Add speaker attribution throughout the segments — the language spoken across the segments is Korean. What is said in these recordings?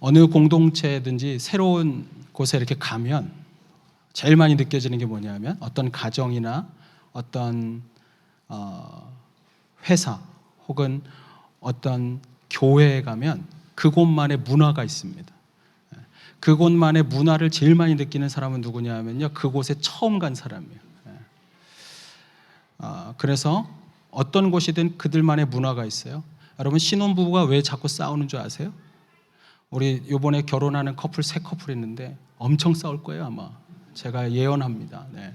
Speaker 1: 어느 공동체든지 새로운 곳에 이렇게 가면 제일 많이 느껴지는 게 뭐냐면 어떤 가정이나 어떤 회사 혹은 어떤 교회에 가면 그곳만의 문화가 있습니다. 그곳만의 문화를 제일 많이 느끼는 사람은 누구냐 하면요, 그곳에 처음 간 사람이에요. 그래서 어떤 곳이든 그들만의 문화가 있어요. 여러분, 신혼부부가 왜 자꾸 싸우는 줄 아세요? 우리 이번에 결혼하는 커플 3커플 있는데 엄청 싸울 거예요, 아마. 제가 예언합니다. 네.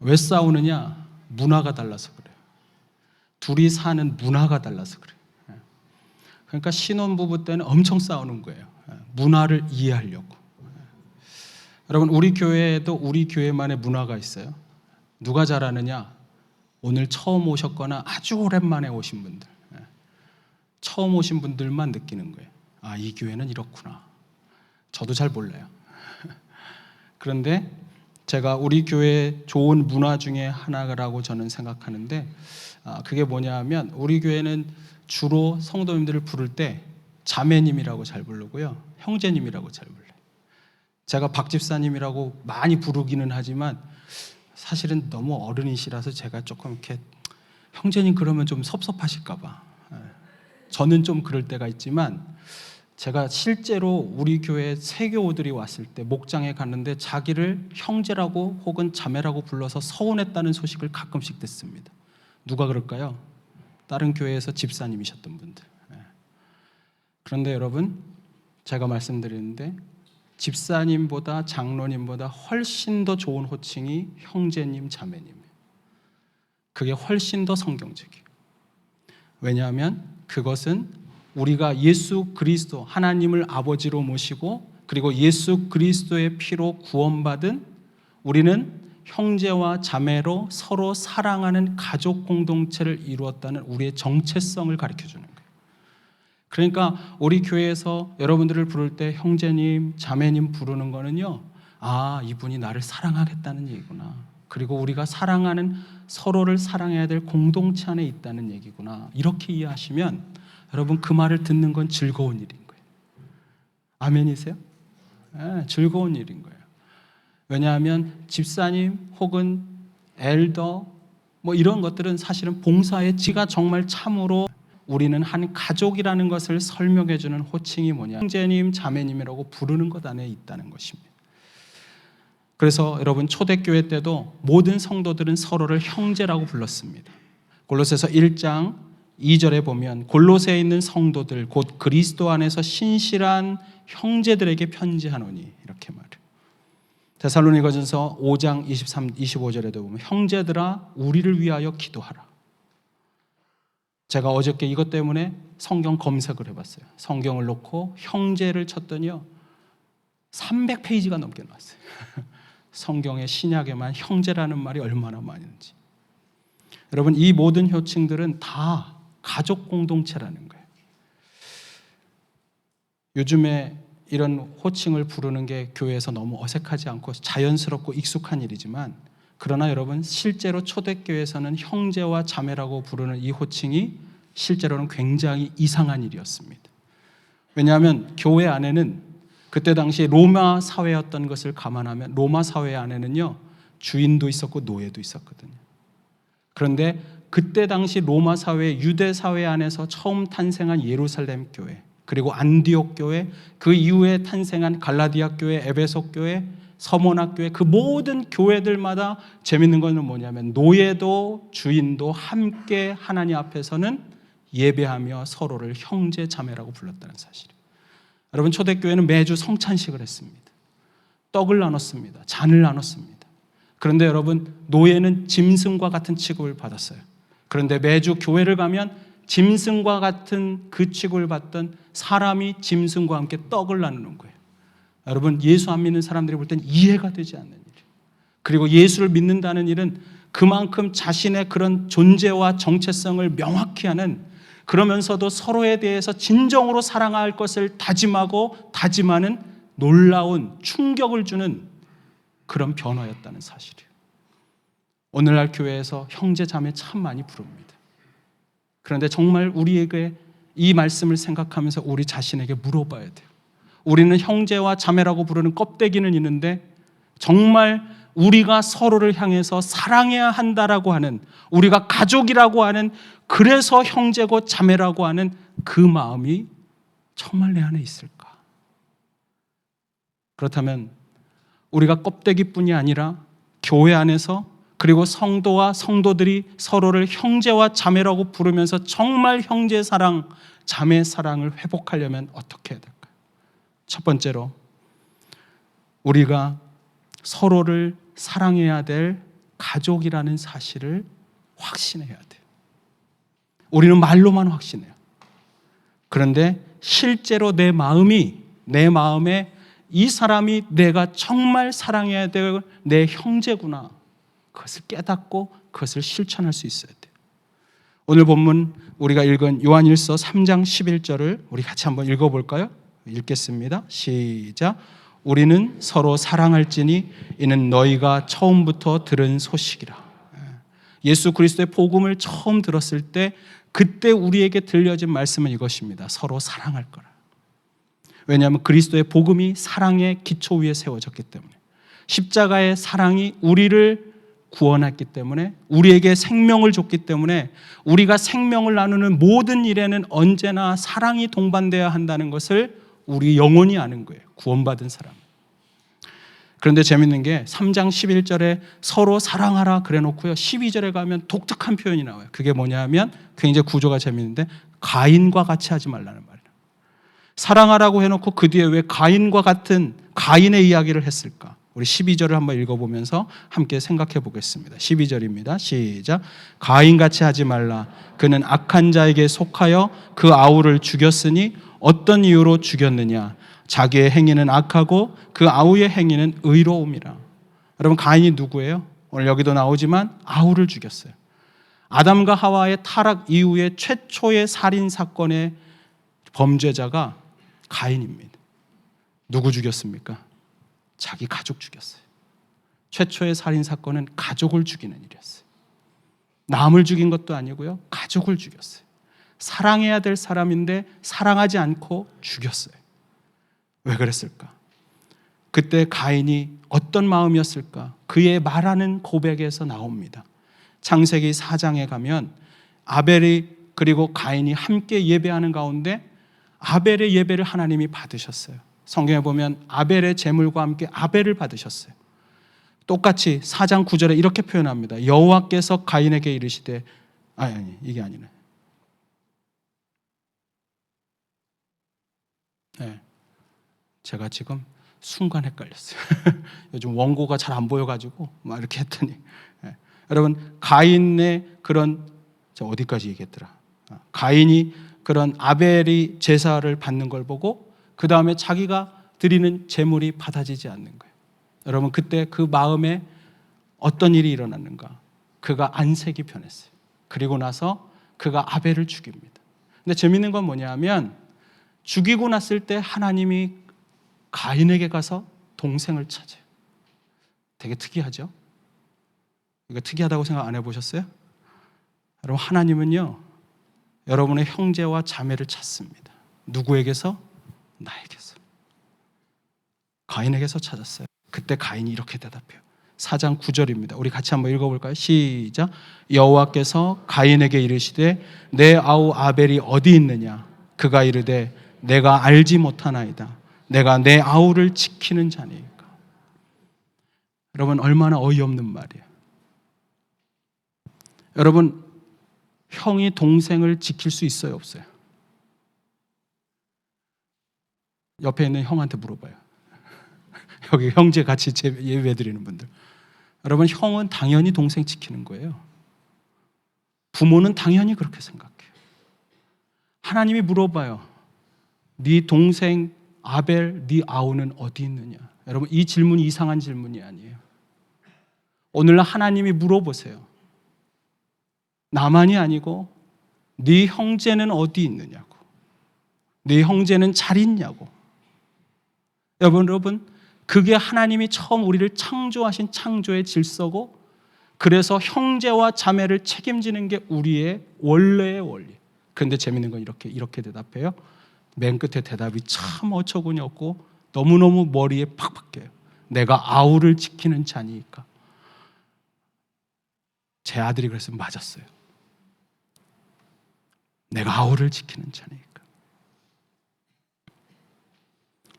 Speaker 1: 왜 싸우느냐? 문화가 달라서 그래요. 둘이 사는 문화가 달라서 그래요. 그러니까 신혼부부 때는 엄청 싸우는 거예요. 문화를 이해하려고. 여러분, 우리 교회에도 우리 교회만의 문화가 있어요. 누가 잘하느냐? 오늘 처음 오셨거나 아주 오랜만에 오신 분들, 처음 오신 분들만 느끼는 거예요. 아, 이 교회는 이렇구나. 저도 잘 몰라요. 그런데 제가 우리 교회의 좋은 문화 중에 하나라고 저는 생각하는데, 그게 뭐냐 하면 우리 교회는 주로 성도님들을 부를 때 자매님이라고 잘 부르고요, 형제님이라고 잘 불러요. 제가 박 집사님이라고 많이 부르기는 하지만 사실은 너무 어른이시라서 제가 조금 이렇게 형제님 그러면 좀 섭섭하실까 봐 저는 좀 그럴 때가 있지만, 제가 실제로 우리 교회 세교우들이 왔을 때 목장에 갔는데 자기를 형제라고 혹은 자매라고 불러서 서운했다는 소식을 가끔씩 듣습니다. 누가 그럴까요? 다른 교회에서 집사님이셨던 분들. 그런데 여러분, 제가 말씀드리는데 집사님보다 장로님보다 훨씬 더 좋은 호칭이 형제님, 자매님이에요. 그게 훨씬 더 성경적이에요. 왜냐하면 그것은 우리가 예수 그리스도, 하나님을 아버지로 모시고 그리고 예수 그리스도의 피로 구원받은 우리는 형제와 자매로 서로 사랑하는 가족 공동체를 이루었다는 우리의 정체성을 가르쳐주는 거예요. 그러니까 우리 교회에서 여러분들을 부를 때 형제님, 자매님 부르는 거는요, 아, 이분이 나를 사랑하겠다는 얘기구나. 그리고 우리가 사랑하는, 서로를 사랑해야 될 공동체 안에 있다는 얘기구나. 이렇게 이해하시면 여러분, 그 말을 듣는 건 즐거운 일인 거예요. 아멘이세요? 네, 즐거운 일인 거예요. 왜냐하면 집사님 혹은 엘더 뭐 이런 것들은 사실은 봉사의 지가 정말 참으로 우리는 한 가족이라는 것을 설명해 주는 호칭이 뭐냐, 형제님, 자매님이라고 부르는 것 안에 있다는 것입니다. 그래서 여러분, 초대교회 때도 모든 성도들은 서로를 형제라고 불렀습니다. 골로새서 1장 2절에 보면 골로새에 있는 성도들 곧 그리스도 안에서 신실한 형제들에게 편지하노니 이렇게 말해요. 데살로니가전서 5장 23, 25절에도 보면 형제들아 우리를 위하여 기도하라. 제가 어저께 이것 때문에 성경 검색을 해봤어요. 성경을 놓고 형제를 쳤더니요 300페이지가 넘게 나왔어요. 성경의 신약에만 형제라는 말이 얼마나 많은지. 여러분, 이 모든 호칭들은 다 가족 공동체라는 거예요. 요즘에 이런 호칭을 부르는 게 교회에서 너무 어색하지 않고 자연스럽고 익숙한 일이지만, 그러나 여러분, 실제로 초대교회에서는 형제와 자매라고 부르는 이 호칭이 실제로는 굉장히 이상한 일이었습니다. 왜냐하면 교회 안에는 그때 당시 로마 사회였던 것을 감안하면 로마 사회 안에는요 주인도 있었고 노예도 있었거든요. 그런데 그때 당시 로마 사회, 유대 사회 안에서 처음 탄생한 예루살렘 교회, 그리고 안디옥 교회, 그 이후에 탄생한 갈라디아 교회, 에베소 교회, 서모나 교회, 그 모든 교회들마다 재밌는 것은 뭐냐면 노예도 주인도 함께 하나님 앞에서는 예배하며 서로를 형제 자매라고 불렀다는 사실이에요. 여러분, 초대교회는 매주 성찬식을 했습니다. 떡을 나눴습니다. 잔을 나눴습니다. 그런데 여러분, 노예는 짐승과 같은 취급을 받았어요. 그런데 매주 교회를 가면 짐승과 같은 그 취급을 받던 사람이 짐승과 함께 떡을 나누는 거예요. 여러분, 예수 안 믿는 사람들이 볼 땐 이해가 되지 않는 일이에요. 그리고 예수를 믿는다는 일은 그만큼 자신의 그런 존재와 정체성을 명확히 하는, 그러면서도 서로에 대해서 진정으로 사랑할 것을 다짐하고 다짐하는 놀라운 충격을 주는 그런 변화였다는 사실이에요. 오늘날 교회에서 형제 자매 참 많이 부릅니다. 그런데 정말 우리에게 이 말씀을 생각하면서 우리 자신에게 물어봐야 돼요. 우리는 형제와 자매라고 부르는 껍데기는 있는데 정말 우리가 서로를 향해서 사랑해야 한다라고 하는, 우리가 가족이라고 하는, 그래서 형제고 자매라고 하는 그 마음이 정말 내 안에 있을까? 그렇다면 우리가 껍데기뿐이 아니라 교회 안에서, 그리고 성도와 성도들이 서로를 형제와 자매라고 부르면서 정말 형제 사랑, 자매 사랑을 회복하려면 어떻게 해야 될까요? 첫 번째로 우리가 서로를 사랑해야 될 가족이라는 사실을 확신해야 돼요. 우리는 말로만 확신해요. 그런데 실제로 내 마음에 이 사람이 내가 정말 사랑해야 될 내 형제구나, 그것을 깨닫고 그것을 실천할 수 있어야 돼요. 오늘 본문 우리가 읽은 요한일서 3장 11절을 우리 같이 한번 읽어볼까요? 읽겠습니다. 시작. 우리는 서로 사랑할지니 이는 너희가 처음부터 들은 소식이라. 예수 그리스도의 복음을 처음 들었을 때 그때 우리에게 들려진 말씀은 이것입니다. 서로 사랑할 거라. 왜냐하면 그리스도의 복음이 사랑의 기초 위에 세워졌기 때문에, 십자가의 사랑이 우리를 구원했기 때문에, 우리에게 생명을 줬기 때문에 우리가 생명을 나누는 모든 일에는 언제나 사랑이 동반되어야 한다는 것을 우리 영혼이 아는 거예요. 구원받은 사람. 그런데 재밌는 게 3장 11절에 서로 사랑하라 그래 놓고요, 12절에 가면 독특한 표현이 나와요. 그게 뭐냐면 굉장히 구조가 재밌는데 가인과 같이 하지 말라는 말이에요. 사랑하라고 해놓고 그 뒤에 왜 가인과 같은 가인의 이야기를 했을까? 우리 12절을 한번 읽어보면서 함께 생각해 보겠습니다. 12절입니다. 시작. 가인같이 하지 말라. 그는 악한 자에게 속하여 그 아우를 죽였으니 어떤 이유로 죽였느냐? 자기의 행위는 악하고 그 아우의 행위는 의로움이라. 여러분, 가인이 누구예요? 오늘 여기도 나오지만 아우를 죽였어요. 아담과 하와의 타락 이후에 최초의 살인 사건의 범죄자가 가인입니다. 누구 죽였습니까? 자기 가족 죽였어요. 최초의 살인 사건은 가족을 죽이는 일이었어요. 남을 죽인 것도 아니고요, 가족을 죽였어요. 사랑해야 될 사람인데 사랑하지 않고 죽였어요. 왜 그랬을까? 그때 가인이 어떤 마음이었을까? 그의 말하는 고백에서 나옵니다. 창세기 4장에 가면 아벨이 그리고 가인이 함께 예배하는 가운데 아벨의 예배를 하나님이 받으셨어요. 성경에 보면 아벨의 제물과 함께 아벨을 받으셨어요. 똑같이 4장 9절에 이렇게 표현합니다. 여호와께서 가인에게 이르시되, 아니 이게 아니네. 네, 제가 지금 순간 헷갈렸어요. 요즘 원고가 잘 안 보여가지고 막 이렇게 했더니, 네. 여러분, 가인의 그런, 저 어디까지 얘기했더라? 가인이 그런 아벨이 제사를 받는 걸 보고 그 다음에 자기가 드리는 제물이 받아지지 않는 거예요. 여러분, 그때 그 마음에 어떤 일이 일어났는가? 그가 안색이 변했어요. 그리고 나서 그가 아벨을 죽입니다. 근데 재밌는 건 뭐냐면 죽이고 났을 때 하나님이 가인에게 가서 동생을 찾아요. 되게 특이하죠? 이거 특이하다고 생각 안 해보셨어요? 여러분, 하나님은요, 여러분의 형제와 자매를 찾습니다. 누구에게서? 나에게서. 가인에게서 찾았어요. 그때 가인이 이렇게 대답해요. 4장 9절입니다. 우리 같이 한번 읽어볼까요? 시작. 여호와께서 가인에게 이르시되 내 아우 아벨이 어디 있느냐? 그가 이르되 내가 알지 못하나이다. 내가 내 아우를 지키는 자니까. 여러분, 얼마나 어이없는 말이에요. 여러분, 형이 동생을 지킬 수 있어요, 없어요? 옆에 있는 형한테 물어봐요. 여기 형제 같이 예배 드리는 분들. 여러분, 형은 당연히 동생 지키는 거예요. 부모는 당연히 그렇게 생각해요. 하나님이 물어봐요. 네 동생 아벨, 네 아우는 어디 있느냐? 여러분, 이 질문이 이상한 질문이 아니에요. 오늘날 하나님이 물어보세요. 나만이 아니고 네 형제는 어디 있느냐고. 네 형제는 잘 있냐고. 여러분, 그게 하나님이 처음 우리를 창조하신 창조의 질서고, 그래서 형제와 자매를 책임지는 게 우리의 원래의 원리. 그런데 재밌는 건 이렇게 대답해요. 맨 끝에 대답이 참 어처구니 없고 너무너무 머리에 팍 박혀요. 내가 아우를 지키는 자니까. 제 아들이 그래서 맞았어요. 내가 아우를 지키는 자니까.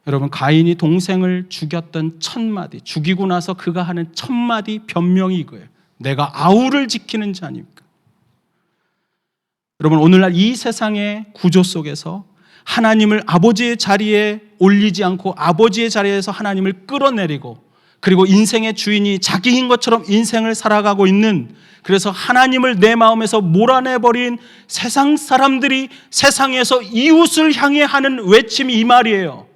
Speaker 1: 여러분, 가인이 동생을 죽였던 첫 마디, 죽이고 나서 그가 하는 첫 마디 변명이 이거예요. 내가 아우를 지키는 자니까. 여러분, 오늘날 이 세상의 구조 속에서 하나님을 아버지의 자리에 올리지 않고 아버지의 자리에서 하나님을 끌어내리고, 그리고 인생의 주인이 자기인 것처럼 인생을 살아가고 있는, 그래서 하나님을 내 마음에서 몰아내버린 세상 사람들이 세상에서 이웃을 향해 하는 외침이 이 말이에요.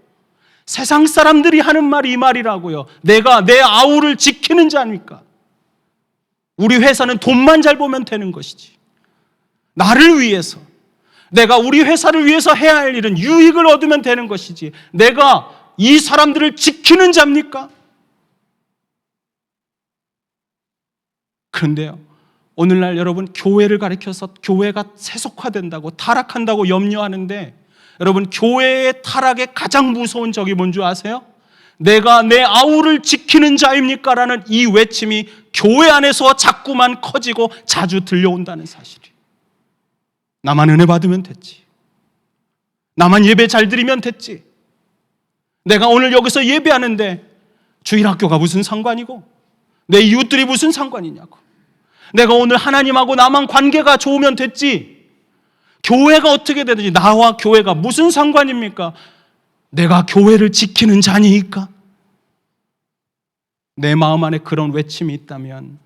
Speaker 1: 세상 사람들이 하는 말이 이 말이라고요. 내가 내 아우를 지키는 자니까. 우리 회사는 돈만 잘 보면 되는 것이지, 나를 위해서, 내가 우리 회사를 위해서 해야 할 일은 유익을 얻으면 되는 것이지, 내가 이 사람들을 지키는 자입니까? 그런데요, 오늘날 여러분, 교회를 가리켜서 교회가 세속화된다고, 타락한다고 염려하는데, 여러분, 교회의 타락의 가장 무서운 적이 뭔지 아세요? 내가 내 아우를 지키는 자입니까? 라는 이 외침이 교회 안에서 자꾸만 커지고 자주 들려온다는 사실이. 나만 은혜 받으면 됐지, 나만 예배 잘 드리면 됐지, 내가 오늘 여기서 예배하는데 주일학교가 무슨 상관이고, 내 이웃들이 무슨 상관이냐고, 내가 오늘 하나님하고 나만 관계가 좋으면 됐지, 교회가 어떻게 되든지 나와 교회가 무슨 상관입니까? 내가 교회를 지키는 자니까. 내 마음 안에 그런 외침이 있다면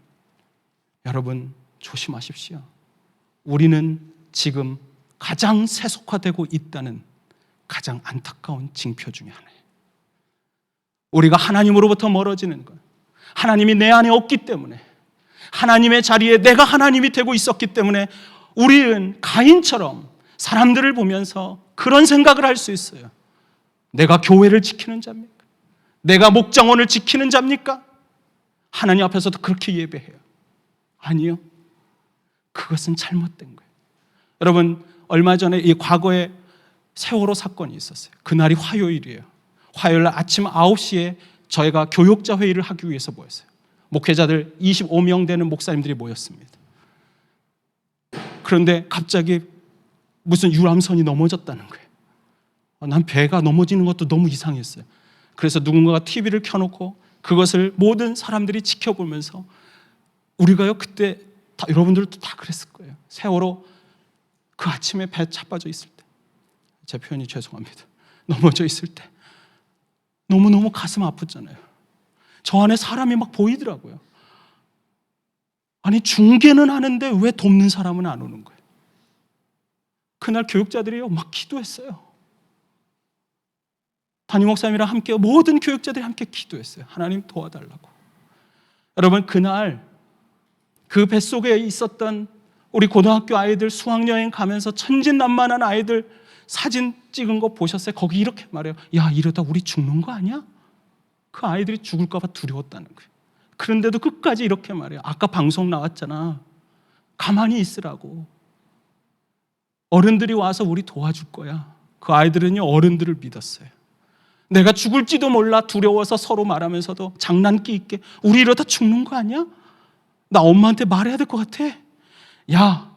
Speaker 1: 여러분 조심하십시오. 우리는 지금 가장 세속화되고 있다는 가장 안타까운 징표 중에 하나예요. 우리가 하나님으로부터 멀어지는 것, 하나님이 내 안에 없기 때문에, 하나님의 자리에 내가 하나님이 되고 있었기 때문에 우리는 가인처럼 사람들을 보면서 그런 생각을 할 수 있어요. 내가 교회를 지키는 자입니까? 내가 목장원을 지키는 자입니까? 하나님 앞에서도 그렇게 예배해요. 아니요, 그것은 잘못된 거예요. 여러분, 얼마 전에 이 과거에 세월호 사건이 있었어요. 그날이 화요일이에요. 화요일 아침 9시에 저희가 교육자 회의를 하기 위해서 모였어요. 목회자들 25명 되는 목사님들이 모였습니다. 그런데 갑자기 무슨 유람선이 넘어졌다는 거예요. 난 배가 넘어지는 것도 너무 이상했어요. 그래서 누군가가 TV를 켜놓고 그것을 모든 사람들이 지켜보면서, 우리가요 그때 여러분들도 다 그랬을 거예요. 세월호 그 아침에 배 차빠져 있을 때, 제 표현이 죄송합니다, 넘어져 있을 때 너무너무 가슴 아프잖아요. 저 안에 사람이 막 보이더라고요. 아니, 중계는 하는데 왜 돕는 사람은 안 오는 거예요? 그날 교육자들이요 막 기도했어요. 담임 목사님이랑 함께 모든 교육자들이 함께 기도했어요. 하나님 도와달라고. 여러분, 그날 그 뱃속에 있었던 우리 고등학교 아이들 수학여행 가면서 천진난만한 아이들 사진 찍은 거 보셨어요? 거기 이렇게 말해요. 야, 이러다 우리 죽는 거 아니야? 그 아이들이 죽을까 봐 두려웠다는 거예요. 그런데도 끝까지 이렇게 말해요. 아까 방송 나왔잖아, 가만히 있으라고. 어른들이 와서 우리 도와줄 거야. 그 아이들은요 어른들을 믿었어요. 내가 죽을지도 몰라 두려워서 서로 말하면서도 장난기 있게, 우리 이러다 죽는 거 아니야? 나 엄마한테 말해야 될 것 같아. 야,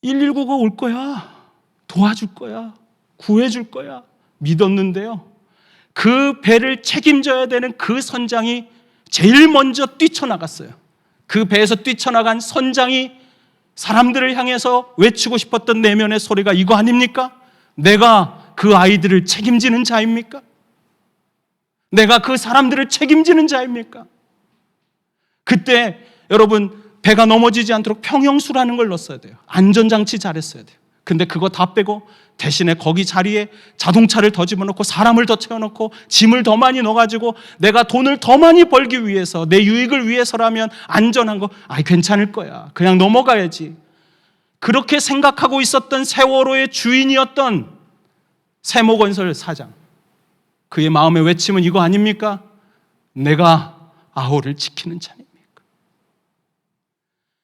Speaker 1: 119가 올 거야. 도와줄 거야. 구해줄 거야. 믿었는데요, 그 배를 책임져야 되는 그 선장이 제일 먼저 뛰쳐나갔어요. 그 배에서 뛰쳐나간 선장이 사람들을 향해서 외치고 싶었던 내면의 소리가 이거 아닙니까? 내가 그 아이들을 책임지는 자입니까? 내가 그 사람들을 책임지는 자입니까? 그때 여러분, 배가 넘어지지 않도록 평형수라는 걸 넣었어야 돼요. 안전장치 잘했어야 돼요. 근데 그거 다 빼고 대신에 거기 자리에 자동차를 더 집어넣고 사람을 더 채워넣고 짐을 더 많이 넣어가지고, 내가 돈을 더 많이 벌기 위해서, 내 유익을 위해서라면 안전한 거, 괜찮을 거야, 그냥 넘어가야지, 그렇게 생각하고 있었던 세월호의 주인이었던 세모건설 사장, 그의 마음의 외침은 이거 아닙니까? 내가 아우를 지키는 자입니까?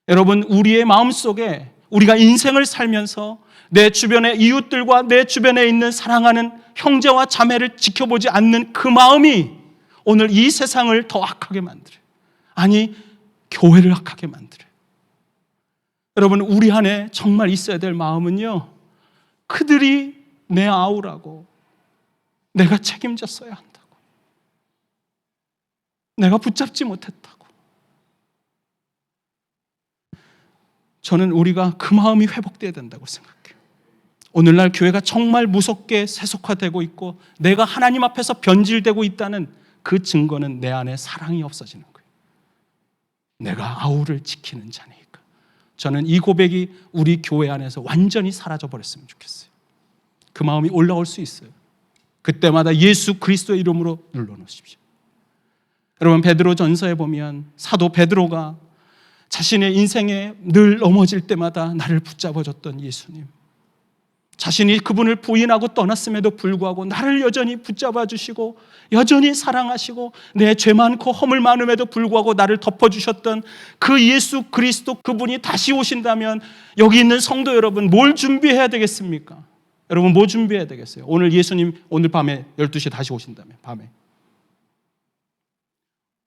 Speaker 1: 여러분, 우리의 마음속에 우리가 인생을 살면서 내 주변의 이웃들과 내 주변에 있는 사랑하는 형제와 자매를 지켜보지 않는 그 마음이 오늘 이 세상을 더 악하게 만들어요. 아니, 교회를 악하게 만들어요. 여러분, 우리 안에 정말 있어야 될 마음은요, 그들이 내 아우라고, 내가 책임졌어야 한다고, 내가 붙잡지 못했다고. 저는 우리가 그 마음이 회복돼야 된다고 생각해요. 오늘날 교회가 정말 무섭게 세속화되고 있고 내가 하나님 앞에서 변질되고 있다는 그 증거는 내 안에 사랑이 없어지는 거예요. 내가 아우를 지키는 자니까. 저는 이 고백이 우리 교회 안에서 완전히 사라져버렸으면 좋겠어요. 그 마음이 올라올 수 있어요. 그때마다 예수 그리스도의 이름으로 눌러놓으십시오. 여러분, 베드로 전서에 보면 사도 베드로가 자신의 인생에 늘 넘어질 때마다 나를 붙잡아줬던 예수님, 자신이 그분을 부인하고 떠났음에도 불구하고 나를 여전히 붙잡아 주시고 여전히 사랑하시고 내 죄 많고 허물 많음에도 불구하고 나를 덮어주셨던 그 예수 그리스도, 그분이 다시 오신다면 여기 있는 성도 여러분, 뭘 준비해야 되겠습니까? 여러분, 뭐 준비해야 되겠어요? 오늘 예수님 오늘 밤에 12시에 다시 오신다면, 밤에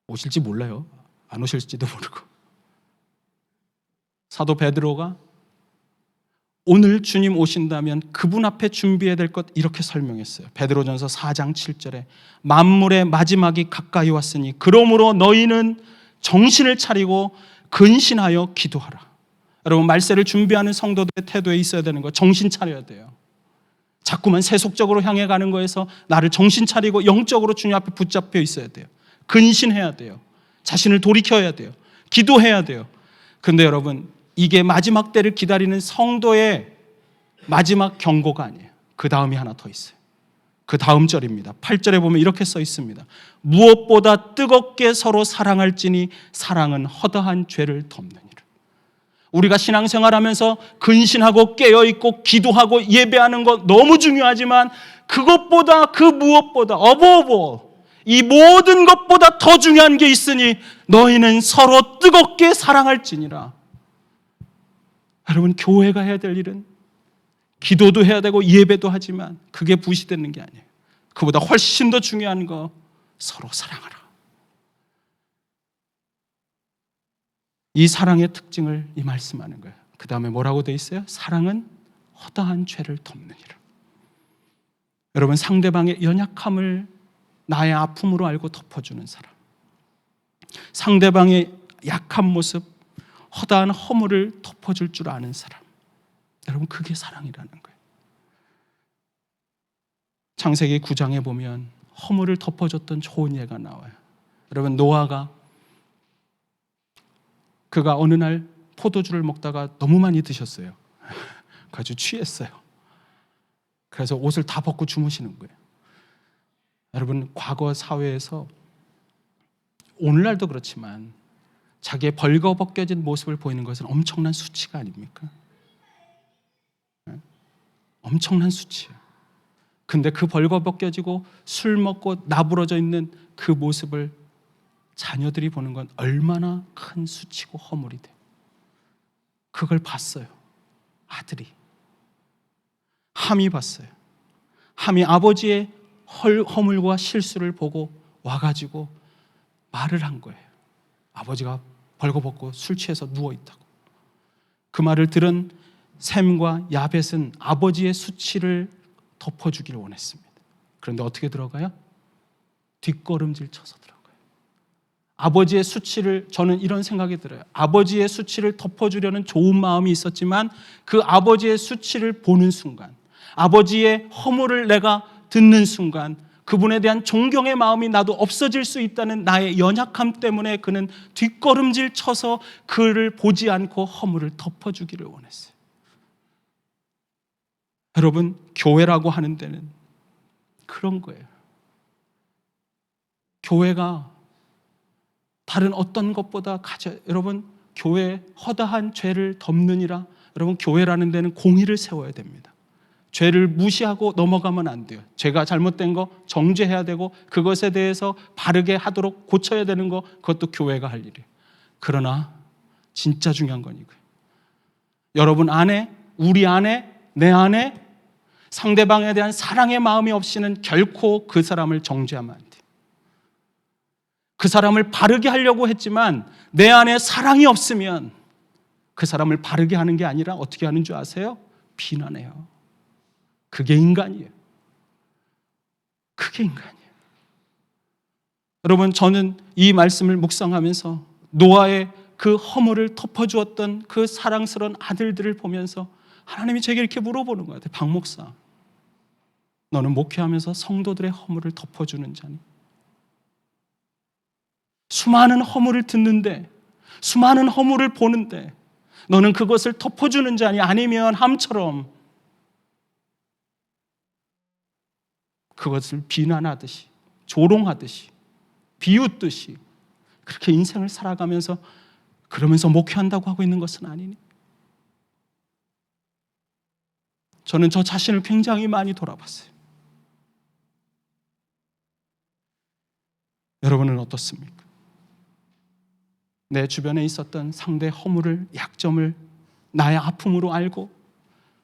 Speaker 1: 오실지 몰라요. 안 오실지도 모르고. 사도 베드로가 오늘 주님 오신다면 그분 앞에 준비해야 될 것 이렇게 설명했어요. 베드로전서 4장 7절에 만물의 마지막이 가까이 왔으니 그러므로 너희는 정신을 차리고 근신하여 기도하라. 여러분, 말세를 준비하는 성도들의 태도에 있어야 되는 거, 정신 차려야 돼요. 자꾸만 세속적으로 향해 가는 거에서 나를 정신 차리고 영적으로 주님 앞에 붙잡혀 있어야 돼요. 근신해야 돼요. 자신을 돌이켜야 돼요. 기도해야 돼요. 그런데 여러분, 이게 마지막 때를 기다리는 성도의 마지막 경고가 아니에요. 그 다음이 하나 더 있어요. 그 다음 절입니다. 8절에 보면 이렇게 써 있습니다. 무엇보다 뜨겁게 서로 사랑할지니 사랑은 허다한 죄를 덮느니라. 우리가 신앙생활하면서 근신하고 깨어있고 기도하고 예배하는 것 너무 중요하지만 그것보다, 그 무엇보다, 이 모든 것보다 더 중요한 게 있으니 너희는 서로 뜨겁게 사랑할지니라. 여러분, 교회가 해야 될 일은 기도도 해야 되고 예배도 하지만 그게 부시되는 게 아니에요. 그보다 훨씬 더 중요한 거, 서로 사랑하라. 이 사랑의 특징을 이 말씀하는 거예요. 그 다음에 뭐라고 돼 있어요? 사랑은 허다한 죄를 덮느니라. 여러분, 상대방의 연약함을 나의 아픔으로 알고 덮어주는 사람, 상대방의 약한 모습, 허다한 허물을 덮어줄 줄 아는 사람, 여러분, 그게 사랑이라는 거예요. 창세기 9장에 보면 허물을 덮어줬던 좋은 예가 나와요. 여러분, 노아가 그가 어느 날 포도주를 먹다가 너무 많이 드셨어요. 아주 취했어요. 그래서 옷을 다 벗고 주무시는 거예요. 여러분, 과거 사회에서 오늘날도 그렇지만 자기의 벌거벗겨진 모습을 보이는 것은 엄청난 수치가 아닙니까? 엄청난 수치예요. 근데 그 벌거벗겨지고 술 먹고 나부러져 있는 그 모습을 자녀들이 보는 건 얼마나 큰 수치고 허물이 돼요. 그걸 봤어요. 아들이. 함이 봤어요. 함이 아버지의 허물과 실수를 보고 와가지고 말을 한 거예요. 아버지가 벌거벗고 술 취해서 누워있다고. 그 말을 들은 셈과 야벳은 아버지의 수치를 덮어주기를 원했습니다. 그런데 어떻게 들어가요? 뒷걸음질 쳐서 들어가요. 아버지의 수치를, 저는 이런 생각이 들어요. 아버지의 수치를 덮어주려는 좋은 마음이 있었지만 그 아버지의 수치를 보는 순간, 아버지의 허물을 내가 듣는 순간 그분에 대한 존경의 마음이 나도 없어질 수 있다는 나의 연약함 때문에 그는 뒷걸음질 쳐서 그를 보지 않고 허물을 덮어주기를 원했어요. 여러분, 교회라고 하는 데는 그런 거예요. 교회가 다른 어떤 것보다 여러분, 교회 허다한 죄를 덮느니라. 여러분, 교회라는 데는 공의를 세워야 됩니다. 죄를 무시하고 넘어가면 안 돼요. 죄가 잘못된 거 정죄해야 되고 그것에 대해서 바르게 하도록 고쳐야 되는 거, 그것도 교회가 할 일이에요. 그러나 진짜 중요한 건 이거예요. 여러분 안에, 우리 안에, 내 안에 상대방에 대한 사랑의 마음이 없이는 결코 그 사람을 정죄하면 안 돼요. 그 사람을 바르게 하려고 했지만 내 안에 사랑이 없으면 그 사람을 바르게 하는 게 아니라 어떻게 하는 줄 아세요? 비난해요. 그게 인간이에요. 그게 인간이에요. 여러분, 저는 이 말씀을 묵상하면서 노아의 그 허물을 덮어주었던 그 사랑스러운 아들들을 보면서 하나님이 제게 이렇게 물어보는 것 같아요. 박 목사, 너는 목회하면서 성도들의 허물을 덮어주는 자니? 수많은 허물을 듣는데, 수많은 허물을 보는데 너는 그것을 덮어주는 자니? 아니면 함처럼 그것을 비난하듯이, 조롱하듯이, 비웃듯이 그렇게 인생을 살아가면서 그러면서 목회한다고 하고 있는 것은 아니니? 저는 저 자신을 굉장히 많이 돌아봤어요. 여러분은 어떻습니까? 내 주변에 있었던 상대의 허물을, 약점을 나의 아픔으로 알고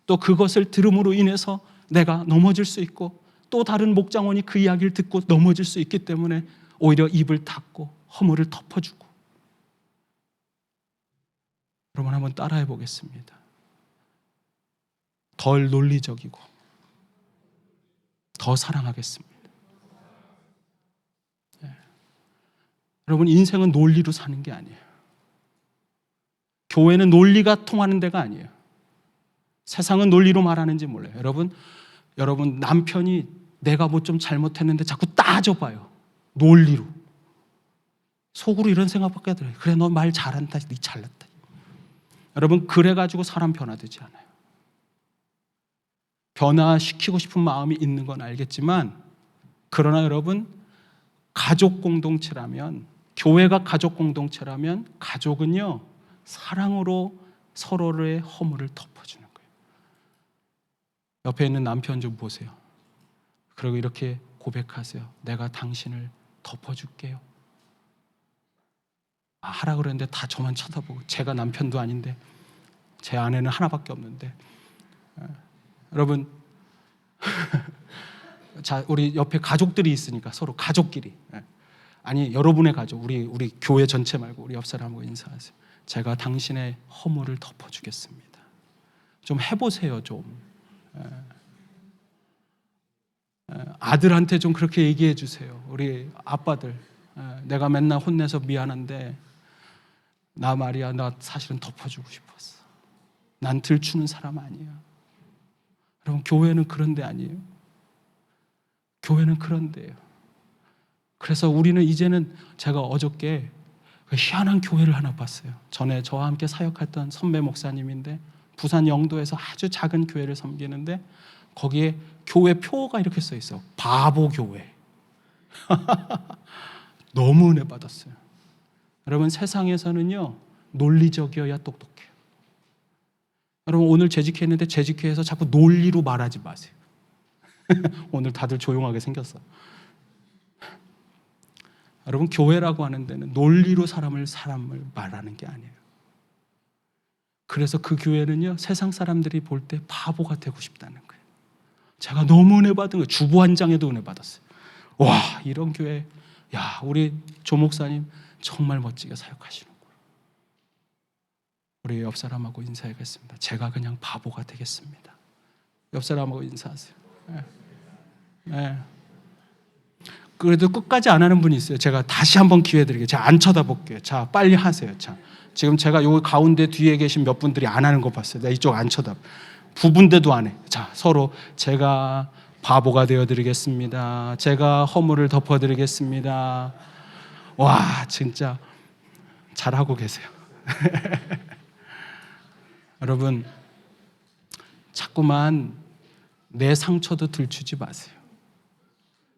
Speaker 1: 또 그것을 들음으로 인해서 내가 넘어질 수 있고 또 다른 목장원이 그 이야기를 듣고 넘어질 수 있기 때문에 오히려 입을 닫고 허물을 덮어주고. 여러분 한번 따라해 보겠습니다. 덜 논리적이고 더 사랑하겠습니다. 여러분, 인생은 논리로 사는 게 아니에요. 교회는 논리가 통하는 데가 아니에요. 세상은 논리로 말하는지 몰라요. 여러분 남편이 내가 뭐 좀 잘못했는데 자꾸 따져봐요. 논리로. 속으로 이런 생각밖에 안 들어요. 그래, 너 말 잘한다, 네 잘났다. 여러분, 그래가지고 사람 변화되지 않아요. 변화시키고 싶은 마음이 있는 건 알겠지만, 그러나 여러분, 가족 공동체라면, 교회가 가족 공동체라면 가족은요, 사랑으로 서로의 허물을 덮어주는 거예요. 옆에 있는 남편 좀 보세요. 그리고 이렇게 고백하세요. 내가 당신을 덮어줄게요. 하라 그랬는데 다 저만 쳐다보고, 제가 남편도 아닌데 제 아내는 하나밖에 없는데. 여러분 자, 우리 옆에 가족들이 있으니까 서로 가족끼리, 아니 여러분의 가족, 우리 교회 전체 말고 우리 옆 사람하고 인사하세요. 제가 당신의 허물을 덮어주겠습니다. 좀 해보세요. 좀 아들한테 좀 그렇게 얘기해 주세요. 우리 아빠들, 내가 맨날 혼내서 미안한데 나 말이야, 나 사실은 덮어주고 싶었어. 난 들추는 사람 아니야. 여러분, 교회는 그런 데 아니에요. 교회는 그런 데예요. 그래서 우리는 이제는, 제가 어저께 희한한 교회를 하나 봤어요. 전에 저와 함께 사역했던 선배 목사님인데 부산 영도에서 아주 작은 교회를 섬기는데 거기에 교회 표가 이렇게 써 있어요. 바보 교회. 너무 은혜 받았어요. 여러분, 세상에서는요, 논리적이어야 똑똑해요. 여러분, 오늘 재직했는데 재직회에서 자꾸 논리로 말하지 마세요. 오늘 다들 조용하게 생겼어. 여러분, 교회라고 하는 데는 논리로 사람을 말하는 게 아니에요. 그래서 그 교회는요, 세상 사람들이 볼 때 바보가 되고 싶다는 거예요. 제가 너무 은혜 받은 거예요. 주부한장에도 은혜 받았어요. 와, 이런 교회, 야, 우리 조 목사님 정말 멋지게 사역하시는구나. 우리 옆 사람하고 인사하겠습니다. 제가 그냥 바보가 되겠습니다. 옆 사람하고 인사하세요. 네. 그래도 끝까지 안 하는 분이 있어요. 제가 다시 한번 기회 드릴게요. 제가 안 쳐다볼게요. 자, 빨리 하세요. 자, 지금 제가 여기 가운데 뒤에 계신 몇 분들이 안 하는 거 봤어요. 나 이쪽 안 쳐다봐. 부분대도 안 해. 자, 서로 제가 바보가 되어드리겠습니다. 제가 허물을 덮어드리겠습니다. 와, 진짜 잘하고 계세요. 여러분, 자꾸만 내 상처도 들추지 마세요.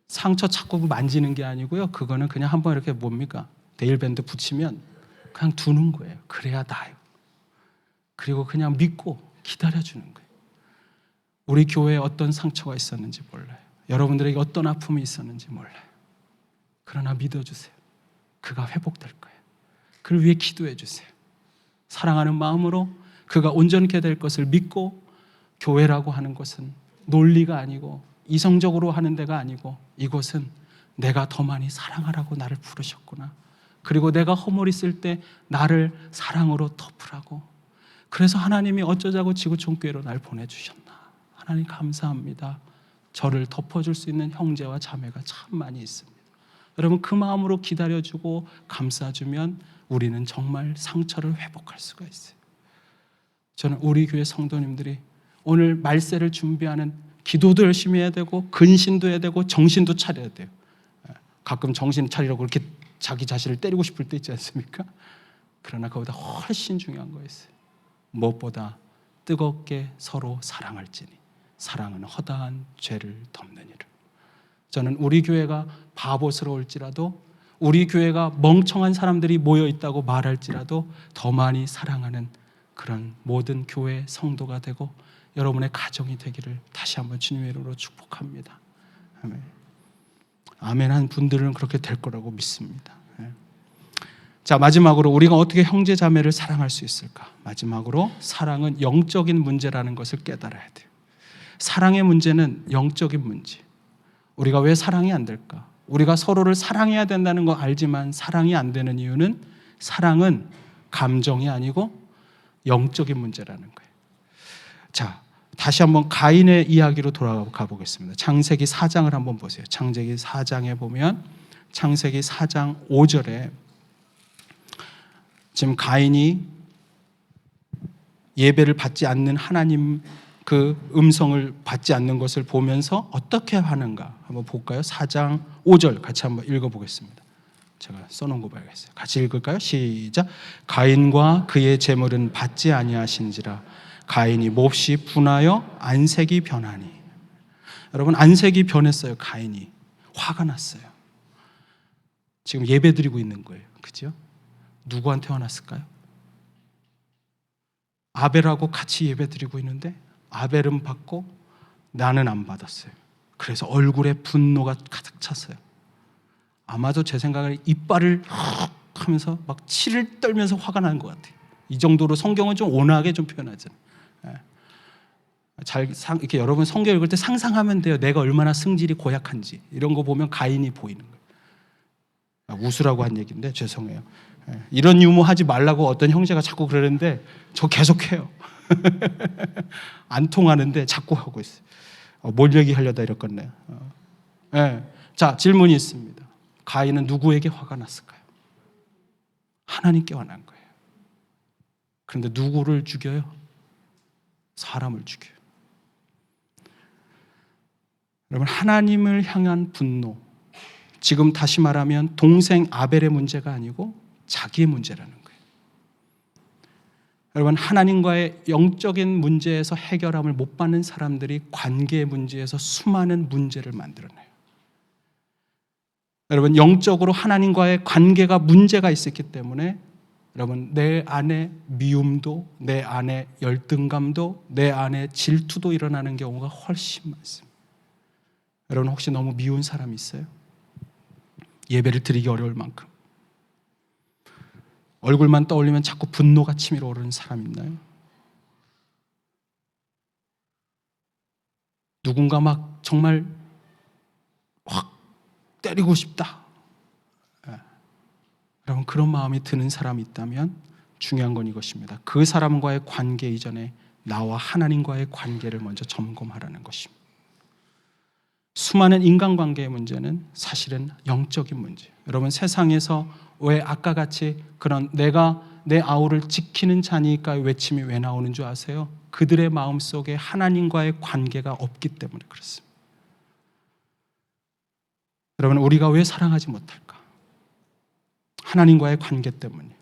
Speaker 1: 상처 자꾸 만지는 게 아니고요. 그거는 그냥 한번 이렇게 뭡니까? 데일밴드 붙이면 그냥 두는 거예요. 그래야 나아요. 그리고 그냥 믿고 기다려주는 거예요. 우리 교회에 어떤 상처가 있었는지 몰라요. 여러분들에게 어떤 아픔이 있었는지 몰라요. 그러나 믿어주세요. 그가 회복될 거예요. 그를 위해 기도해 주세요. 사랑하는 마음으로 그가 온전케 될 것을 믿고 교회라고 하는 것은 논리가 아니고 이성적으로 하는 데가 아니고 이곳은 내가 더 많이 사랑하라고 나를 부르셨구나. 그리고 내가 허물이 있을 때 나를 사랑으로 덮으라고. 그래서 하나님이 어쩌자고 지구촌교회로 날 보내주셨나. 하나님 감사합니다. 저를 덮어줄 수 있는 형제와 자매가 참 많이 있습니다. 여러분 그 마음으로 기다려주고 감싸주면 우리는 정말 상처를 회복할 수가 있어요. 저는 우리 교회 성도님들이 오늘 말세를 준비하는 기도도 열심히 해야 되고 근신도 해야 되고 정신도 차려야 돼요. 가끔 정신 차리라고 그렇게 자기 자신을 때리고 싶을 때 있지 않습니까? 그러나 그보다 훨씬 중요한 거 있어요. 무엇보다 뜨겁게 서로 사랑할지니 사랑은 허다한 죄를 덮느니라. 저는 우리 교회가 바보스러울지라도 우리 교회가 멍청한 사람들이 모여 있다고 말할지라도 더 많이 사랑하는 그런 모든 교회 성도가 되고 여러분의 가정이 되기를 다시 한번 주님의 이름으로 축복합니다. 아멘. 아멘한 분들은 그렇게 될 거라고 믿습니다. 자, 마지막으로 우리가 어떻게 형제 자매를 사랑할 수 있을까? 마지막으로 사랑은 영적인 문제라는 것을 깨달아야 돼요. 사랑의 문제는 영적인 문제. 우리가 왜 사랑이 안 될까? 우리가 서로를 사랑해야 된다는 거 알지만 사랑이 안 되는 이유는 사랑은 감정이 아니고 영적인 문제라는 거예요. 자, 다시 한번 가인의 이야기로 돌아가 보겠습니다. 창세기 4장을 한번 보세요. 창세기 4장에 보면 창세기 4장 5절에 지금 가인이 예배를 받지 않는 하나님 그 음성을 받지 않는 것을 보면서 어떻게 하는가 한번 볼까요? 4장 5절 같이 한번 읽어보겠습니다. 제가 써놓은 거 봐야겠어요. 같이 읽을까요? 시작. 가인과 그의 재물은 받지 아니하신지라 가인이 몹시 분하여 안색이 변하니. 여러분 안색이 변했어요. 가인이 화가 났어요. 지금 예배 드리고 있는 거예요. 그죠? 누구한테 화났을까요? 아벨하고 같이 예배 드리고 있는데 아벨은 받고 나는 안 받았어요. 그래서 얼굴에 분노가 가득 찼어요. 아마도 제 생각에 이빨을 하면서 막 치를 떨면서 화가 나는 것 같아요. 이 정도로 성경은 좀 온화하게 좀 표현하잖아요. 이렇게 여러분 성경 읽을 때 상상하면 돼요. 내가 얼마나 승질이 고약한지. 이런 거 보면 가인이 보이는 거예요. 웃으라고 한 얘기인데 죄송해요. 이런 유머 하지 말라고 어떤 형제가 자꾸 그러는데 저 계속해요. 안 통하는데 자꾸 하고 있어요. 뭘 얘기하려다 이랬겠네요. 자, 질문이 있습니다. 가인은 누구에게 화가 났을까요? 하나님께 화난 거예요. 그런데 누구를 죽여요? 사람을 죽여요. 여러분 하나님을 향한 분노, 지금 다시 말하면 동생 아벨의 문제가 아니고 자기의 문제라는 거예요. 여러분 하나님과의 영적인 문제에서 해결함을 못 받는 사람들이 관계의 문제에서 수많은 문제를 만들어내요. 여러분 영적으로 하나님과의 관계가 문제가 있었기 때문에 여러분 내 안에 미움도 내 안에 열등감도 내 안에 질투도 일어나는 경우가 훨씬 많습니다. 여러분 혹시 너무 미운 사람이 있어요? 예배를 드리기 어려울 만큼 얼굴만 떠올리면 자꾸 분노가 치밀어 오르는 사람 있나요? 누군가 막 정말 확 때리고 싶다. 여러분 그런 마음이 드는 사람이 있다면 중요한 건 이것입니다. 그 사람과의 관계 이전에 나와 하나님과의 관계를 먼저 점검하라는 것입니다. 수많은 인간관계의 문제는 사실은 영적인 문제예요. 여러분 세상에서 왜 아까 같이 그런 내가 내 아우를 지키는 자니까의 외침이 왜 나오는 줄 아세요? 그들의 마음속에 하나님과의 관계가 없기 때문에 그렇습니다. 여러분 우리가 왜 사랑하지 못할까? 하나님과의 관계 때문이에요.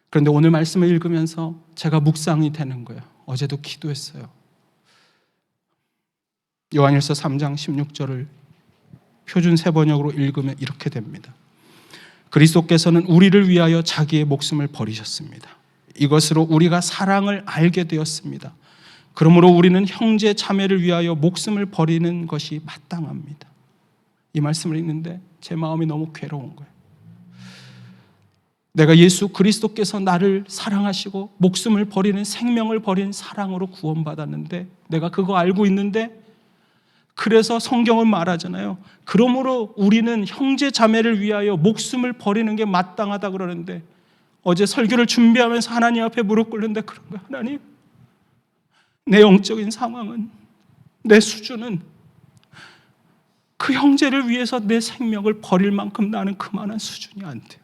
Speaker 1: 그런데 오늘 말씀을 읽으면서 제가 묵상이 되는 거예요. 어제도 기도했어요. 요한일서 3장 16절을 표준 세번역으로 읽으면 이렇게 됩니다. 그리스도께서는 우리를 위하여 자기의 목숨을 버리셨습니다. 이것으로 우리가 사랑을 알게 되었습니다. 그러므로 우리는 형제 자매를 위하여 목숨을 버리는 것이 마땅합니다. 이 말씀을 읽는데 제 마음이 너무 괴로운 거예요. 내가 예수 그리스도께서 나를 사랑하시고 목숨을 버리는 생명을 버린 사랑으로 구원받았는데, 내가 그거 알고 있는데, 그래서 성경은 말하잖아요. 그러므로 우리는 형제 자매를 위하여 목숨을 버리는 게 마땅하다 그러는데, 어제 설교를 준비하면서 하나님 앞에 무릎 꿇는데, 그런 거야. 하나님, 내 영적인 상황은, 내 수준은 그 형제를 위해서 내 생명을 버릴 만큼 나는 그만한 수준이 안 돼.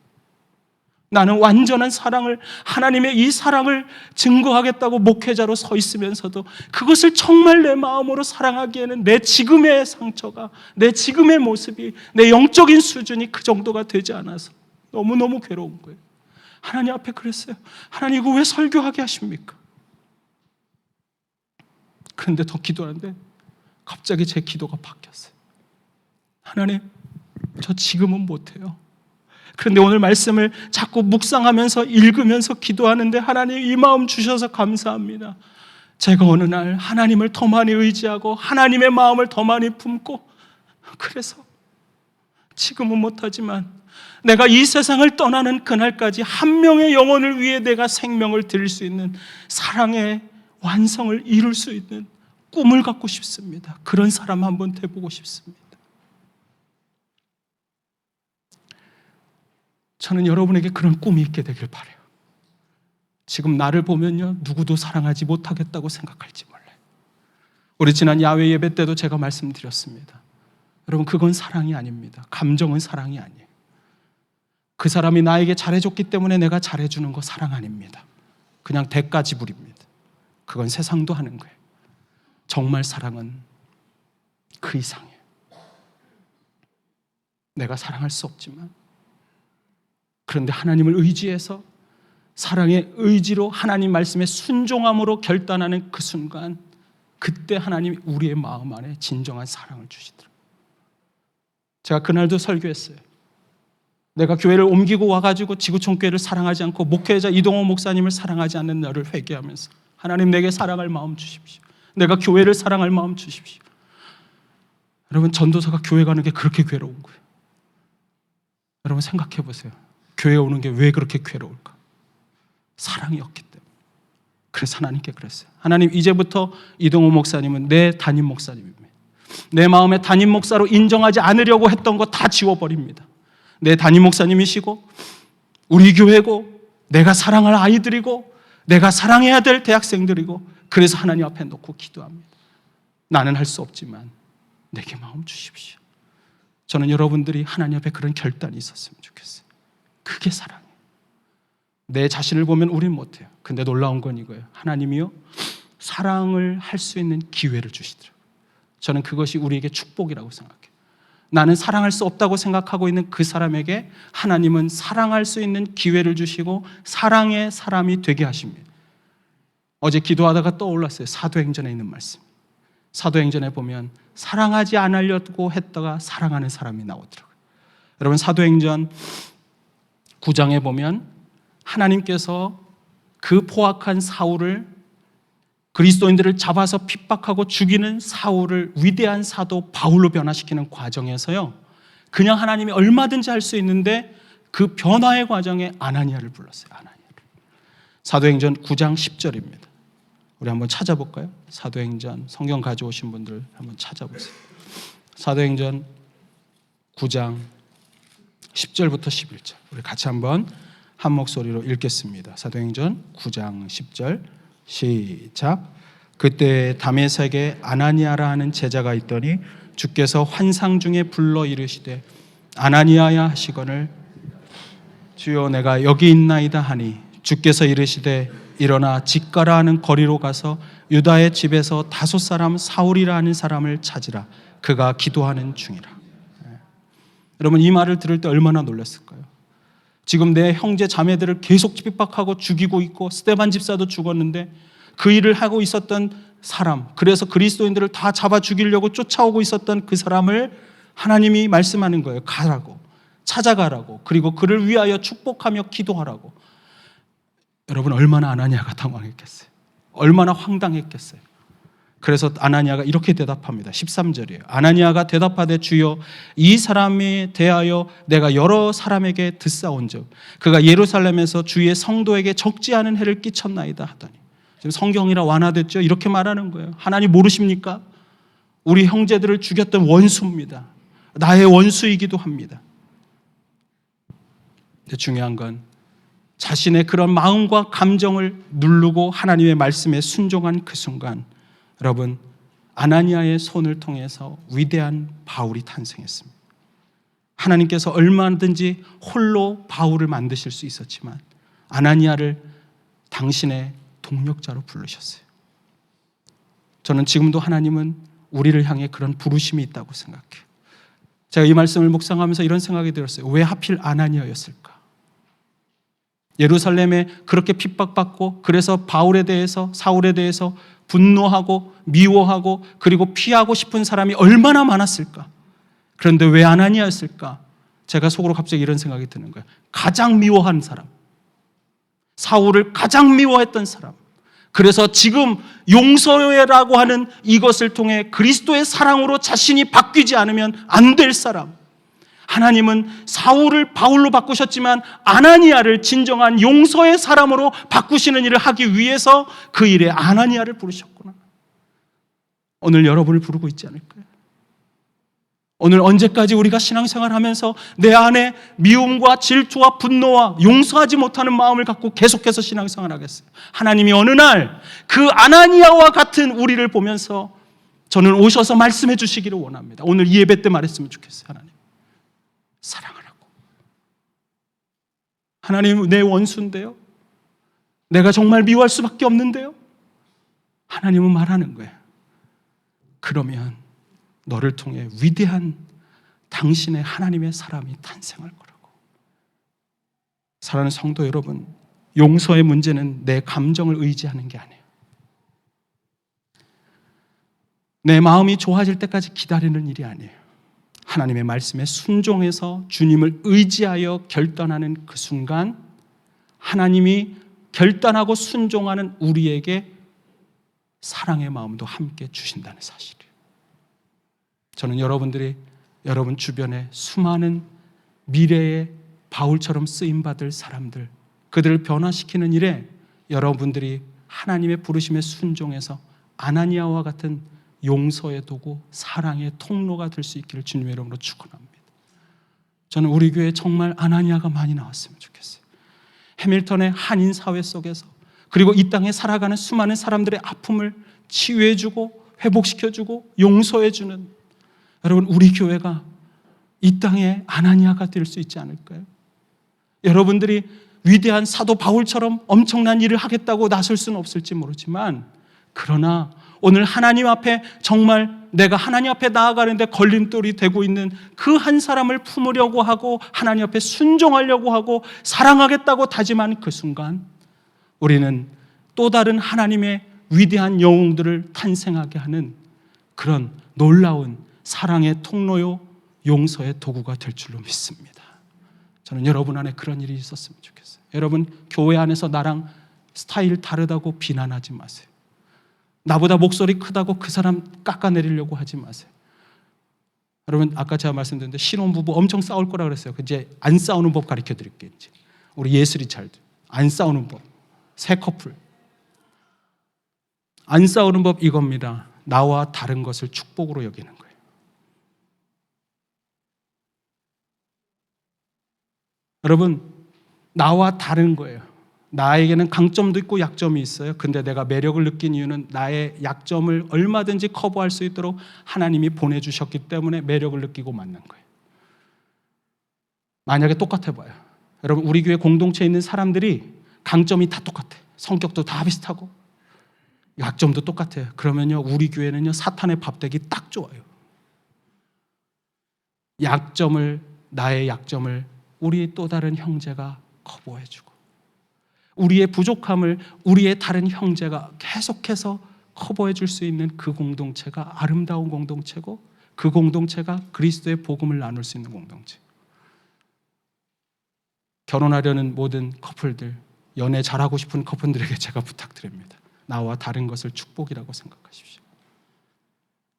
Speaker 1: 나는 완전한 사랑을, 하나님의 이 사랑을 증거하겠다고 목회자로 서 있으면서도 그것을 정말 내 마음으로 사랑하기에는 내 지금의 상처가, 내 지금의 모습이, 내 영적인 수준이 그 정도가 되지 않아서 너무너무 괴로운 거예요. 하나님 앞에 그랬어요. 하나님, 이거 왜 설교하게 하십니까? 그런데 더 기도하는데 갑자기 제 기도가 바뀌었어요. 하나님, 저 지금은 못해요. 그런데 오늘 말씀을 자꾸 묵상하면서 읽으면서 기도하는데, 하나님 이 마음 주셔서 감사합니다. 제가 어느 날 하나님을 더 많이 의지하고 하나님의 마음을 더 많이 품고, 그래서 지금은 못하지만 내가 이 세상을 떠나는 그날까지 한 명의 영혼을 위해 내가 생명을 드릴 수 있는 사랑의 완성을 이룰 수 있는 꿈을 갖고 싶습니다. 그런 사람 한번 돼보고 싶습니다. 저는 여러분에게 그런 꿈이 있게 되길 바라요. 지금 나를 보면요, 누구도 사랑하지 못하겠다고 생각할지 몰라요. 우리 지난 야외 예배 때도 제가 말씀드렸습니다. 여러분, 그건 사랑이 아닙니다. 감정은 사랑이 아니에요. 그 사람이 나에게 잘해줬기 때문에 내가 잘해주는 거 사랑 아닙니다. 그냥 대가 지불입니다. 그건 세상도 하는 거예요. 정말 사랑은 그 이상이에요. 내가 사랑할 수 없지만, 그런데 하나님을 의지해서 사랑의 의지로 하나님 말씀에 순종함으로 결단하는 그 순간, 그때 하나님이 우리의 마음 안에 진정한 사랑을 주시더라고요. 제가 그날도 설교했어요. 내가 교회를 옮기고 와가지고 지구촌교회를 사랑하지 않고 목회자 이동호 목사님을 사랑하지 않는 너를 회개하면서, 하나님 내게 사랑할 마음 주십시오. 내가 교회를 사랑할 마음 주십시오. 여러분, 전도사가 교회 가는 게 그렇게 괴로운 거예요. 여러분 생각해 보세요. 교회 오는 게 왜 그렇게 괴로울까? 사랑이 없기 때문에. 그래서 하나님께 그랬어요. 하나님, 이제부터 이동호 목사님은 내 담임 목사님입니다. 내 마음에 담임 목사로 인정하지 않으려고 했던 거 다 지워버립니다. 내 담임 목사님이시고 우리 교회고 내가 사랑할 아이들이고 내가 사랑해야 될 대학생들이고, 그래서 하나님 앞에 놓고 기도합니다. 나는 할 수 없지만 내게 마음 주십시오. 저는 여러분들이 하나님 앞에 그런 결단이 있었으면 좋겠어요. 그게 사랑이에요. 내 자신을 보면 우린 못해요. 근데 놀라운 건 이거예요. 하나님이요, 사랑을 할 수 있는 기회를 주시더라고요. 저는 그것이 우리에게 축복이라고 생각해요. 나는 사랑할 수 없다고 생각하고 있는 그 사람에게 하나님은 사랑할 수 있는 기회를 주시고 사랑의 사람이 되게 하십니다. 어제 기도하다가 떠올랐어요. 사도행전에 있는 말씀. 사도행전에 보면 사랑하지 않으려고 했다가 사랑하는 사람이 나오더라고요. 여러분, 사도행전 9장에 보면 하나님께서 그 포악한 사울을, 그리스도인들을 잡아서 핍박하고 죽이는 사울을 위대한 사도 바울로 변화시키는 과정에서요, 그냥 하나님이 얼마든지 할 수 있는데 그 변화의 과정에 아나니아를 불렀어요. 아나니아를. 사도행전 9장 10절입니다. 우리 한번 찾아볼까요? 사도행전, 성경 가져오신 분들 한번 찾아보세요. 사도행전 9장 10절부터 11절. 우리 같이 한번 한 목소리로 읽겠습니다. 사도행전 9장 10절 시작. 그때 다메섹에 아나니아라 하는 제자가 있더니 주께서 환상 중에 불러 이르시되 아나니아야 하시거늘 주여 내가 여기 있나이다 하니 주께서 이르시되 일어나 직가라 하는 거리로 가서 유다의 집에서 다섯 사람 사울이라 하는 사람을 찾으라. 그가 기도하는 중이라. 여러분, 이 말을 들을 때 얼마나 놀랐을까요? 지금 내 형제 자매들을 계속 핍박하고 죽이고 있고 스데반 집사도 죽었는데 그 일을 하고 있었던 사람, 그래서 그리스도인들을 다 잡아 죽이려고 쫓아오고 있었던 그 사람을 하나님이 말씀하는 거예요. 가라고, 찾아가라고, 그리고 그를 위하여 축복하며 기도하라고. 여러분, 얼마나 아나니아가 당황했겠어요? 얼마나 황당했겠어요? 그래서 아나니아가 이렇게 대답합니다. 13절이에요. 아나니아가 대답하되 주여 이 사람에 대하여 내가 여러 사람에게 듣사온즉 그가 예루살렘에서 주의 성도에게 적지 않은 해를 끼쳤나이다 하더니, 지금 성경이라 완화됐죠. 이렇게 말하는 거예요. 하나님 모르십니까? 우리 형제들을 죽였던 원수입니다. 나의 원수이기도 합니다. 근데 중요한 건 자신의 그런 마음과 감정을 누르고 하나님의 말씀에 순종한 그 순간, 여러분, 아나니아의 손을 통해서 위대한 바울이 탄생했습니다. 하나님께서 얼마든지 홀로 바울을 만드실 수 있었지만 아나니아를 당신의 동력자로 부르셨어요. 저는 지금도 하나님은 우리를 향해 그런 부르심이 있다고 생각해요. 제가 이 말씀을 묵상하면서 이런 생각이 들었어요. 왜 하필 아나니아였을까? 예루살렘에 그렇게 핍박받고, 그래서 바울에 대해서, 사울에 대해서 분노하고 미워하고 그리고 피하고 싶은 사람이 얼마나 많았을까? 그런데 왜 아나니아였을까? 제가 속으로 갑자기 이런 생각이 드는 거예요. 가장 미워한 사람, 사울을 가장 미워했던 사람, 그래서 지금 용서회라고 하는 이것을 통해 그리스도의 사랑으로 자신이 바뀌지 않으면 안 될 사람, 하나님은 사울을 바울로 바꾸셨지만 아나니아를 진정한 용서의 사람으로 바꾸시는 일을 하기 위해서 그 일에 아나니아를 부르셨구나. 오늘 여러분을 부르고 있지 않을까요? 오늘 언제까지 우리가 신앙생활하면서 내 안에 미움과 질투와 분노와 용서하지 못하는 마음을 갖고 계속해서 신앙생활하겠어요? 하나님이 어느 날 그 아나니아와 같은 우리를 보면서 저는 오셔서 말씀해 주시기를 원합니다. 오늘 이 예배 때 말했으면 좋겠어요. 하나님, 사랑하라고. 하나님, 내 원수인데요, 내가 정말 미워할 수밖에 없는데요, 하나님은 말하는 거예요. 그러면 너를 통해 위대한 당신의 하나님의 사람이 탄생할 거라고. 사랑하는 성도 여러분, 용서의 문제는 내 감정을 의지하는 게 아니에요. 내 마음이 좋아질 때까지 기다리는 일이 아니에요. 하나님의 말씀에 순종해서 주님을 의지하여 결단하는 그 순간, 하나님이 결단하고 순종하는 우리에게 사랑의 마음도 함께 주신다는 사실이에요. 저는 여러분들이 여러분 주변에 수많은 미래의 바울처럼 쓰임받을 사람들, 그들을 변화시키는 일에 여러분들이 하나님의 부르심에 순종해서 아나니아와 같은 용서의 도구, 사랑의 통로가 될 수 있기를 주님의 이름으로 축원합니다. 저는 우리 교회에 정말 아나니아가 많이 나왔으면 좋겠어요. 해밀턴의 한인 사회 속에서, 그리고 이 땅에 살아가는 수많은 사람들의 아픔을 치유해주고 회복시켜주고 용서해주는, 여러분, 우리 교회가 이 땅에 아나니아가 될 수 있지 않을까요? 여러분들이 위대한 사도 바울처럼 엄청난 일을 하겠다고 나설 수는 없을지 모르지만, 그러나 오늘 하나님 앞에 정말 내가 하나님 앞에 나아가는데 걸림돌이 되고 있는 그 한 사람을 품으려고 하고 하나님 앞에 순종하려고 하고 사랑하겠다고 다짐한 그 순간, 우리는 또 다른 하나님의 위대한 영웅들을 탄생하게 하는 그런 놀라운 사랑의 통로요, 용서의 도구가 될 줄로 믿습니다. 저는 여러분 안에 그런 일이 있었으면 좋겠어요. 여러분, 교회 안에서 나랑 스타일 다르다고 비난하지 마세요. 나보다 목소리 크다고 그 사람 깎아내리려고 하지 마세요. 여러분, 아까 제가 말씀드렸는데 신혼부부 엄청 싸울 거라 그랬어요. 이제 안 싸우는 법 가르쳐 드릴게요. 이제 우리 예슬이 잘들 안 싸우는 법. 새 커플 안 싸우는 법 이겁니다. 나와 다른 것을 축복으로 여기는 거예요. 여러분, 나와 다른 거예요. 나에게는 강점도 있고 약점이 있어요. 근데 내가 매력을 느낀 이유는 나의 약점을 얼마든지 커버할 수 있도록 하나님이 보내주셨기 때문에 매력을 느끼고 만난 거예요. 만약에 똑같아봐요. 여러분, 우리 교회 공동체에 있는 사람들이 강점이 다 똑같아. 성격도 다 비슷하고 약점도 똑같아요. 그러면요, 우리 교회는요, 사탄의 밥되기 딱 좋아요. 나의 약점을 우리 또 다른 형제가 커버해주고, 우리의 부족함을 우리의 다른 형제가 계속해서 커버해 줄 수 있는 그 공동체가 아름다운 공동체고, 그 공동체가 그리스도의 복음을 나눌 수 있는 공동체. 결혼하려는 모든 커플들, 연애 잘하고 싶은 커플들에게 제가 부탁드립니다. 나와 다른 것을 축복이라고 생각하십시오.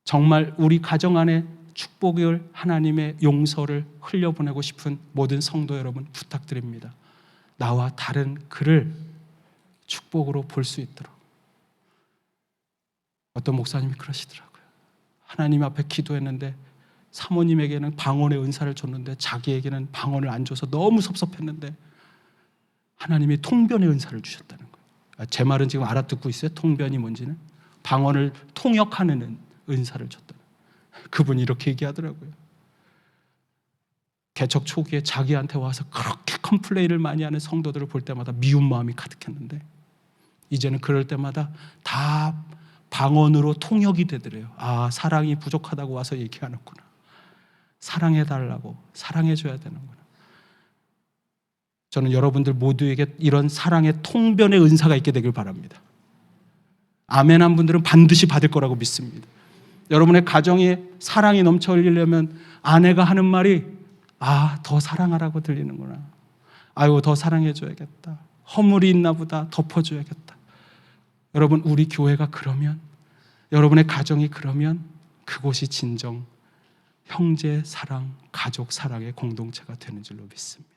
Speaker 1: 정말 우리 가정 안에 축복을, 하나님의 용서를 흘려보내고 싶은 모든 성도 여러분 부탁드립니다. 나와 다른 그를 축복으로 볼 수 있도록. 어떤 목사님이 그러시더라고요. 하나님 앞에 기도했는데 사모님에게는 방언의 은사를 줬는데 자기에게는 방언을 안 줘서 너무 섭섭했는데 하나님이 통변의 은사를 주셨다는 거예요. 제 말은 지금 알아듣고 있어요? 통변이 뭔지는? 방언을 통역하는 은사를 줬다는 거예요. 그분이 이렇게 얘기하더라고요. 개척 초기에 자기한테 와서 그렇게 컴플레인을 많이 하는 성도들을 볼 때마다 미운 마음이 가득했는데 이제는 그럴 때마다 다 방언으로 통역이 되더래요. 아, 사랑이 부족하다고 와서 얘기하는구나. 사랑해달라고, 사랑해줘야 되는구나. 저는 여러분들 모두에게 이런 사랑의 통변의 은사가 있게 되길 바랍니다. 아멘한 분들은 반드시 받을 거라고 믿습니다. 여러분의 가정에 사랑이 넘쳐 흘리려면 아내가 하는 말이 아, 더 사랑하라고 들리는구나. 아유, 더 사랑해줘야겠다. 허물이 있나 보다. 덮어줘야겠다. 여러분, 우리 교회가 그러면, 여러분의 가정이 그러면 그곳이 진정 형제 사랑, 가족 사랑의 공동체가 되는 줄로 믿습니다.